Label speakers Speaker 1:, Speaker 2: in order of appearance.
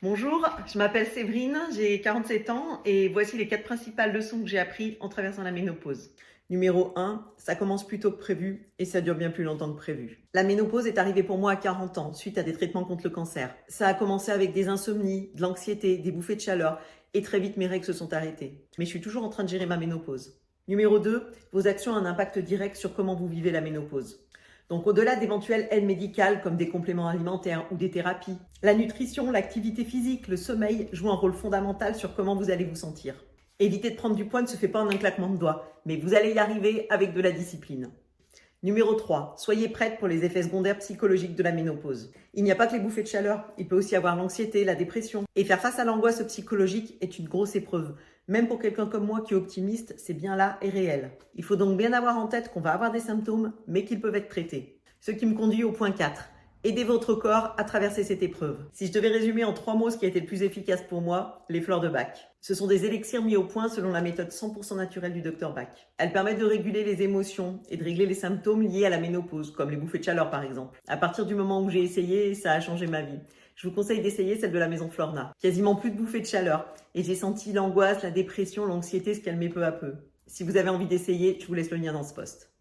Speaker 1: Bonjour, je m'appelle Séverine, j'ai 47 ans et voici les 4 principales leçons que j'ai apprises en traversant la ménopause. Numéro 1, ça commence plus tôt que prévu et ça dure bien plus longtemps que prévu. La ménopause est arrivée pour moi à 40 ans suite à des traitements contre le cancer. Ça a commencé avec des insomnies, de l'anxiété, des bouffées de chaleur et très vite mes règles se sont arrêtées. Mais je suis toujours en train de gérer ma ménopause. Numéro 2, vos actions ont un impact direct sur comment vous vivez la ménopause. Donc au-delà d'éventuelles aides médicales comme des compléments alimentaires ou des thérapies, la nutrition, l'activité physique, le sommeil jouent un rôle fondamental sur comment vous allez vous sentir. Éviter de prendre du poids ne se fait pas en un claquement de doigts, mais vous allez y arriver avec de la discipline. Numéro 3, soyez prête pour les effets secondaires psychologiques de la ménopause. Il n'y a pas que les bouffées de chaleur, il peut aussi y avoir l'anxiété, la dépression. Et faire face à l'angoisse psychologique est une grosse épreuve. Même pour quelqu'un comme moi qui est optimiste, c'est bien là et réel. Il faut donc bien avoir en tête qu'on va avoir des symptômes, mais qu'ils peuvent être traités. Ce qui me conduit au point 4. Aidez votre corps à traverser cette épreuve. Si je devais résumer en 3 mots ce qui a été le plus efficace pour moi, les fleurs de Bach. Ce sont des élixirs mis au point selon la méthode 100% naturelle du Dr Bach. Elles permettent de réguler les émotions et de régler les symptômes liés à la ménopause, comme les bouffées de chaleur par exemple. À partir du moment où j'ai essayé, ça a changé ma vie. Je vous conseille d'essayer celle de la maison Florna. Quasiment plus de bouffées de chaleur et j'ai senti l'angoisse, la dépression, l'anxiété se calmer peu à peu. Si vous avez envie d'essayer, je vous laisse le lien dans ce post.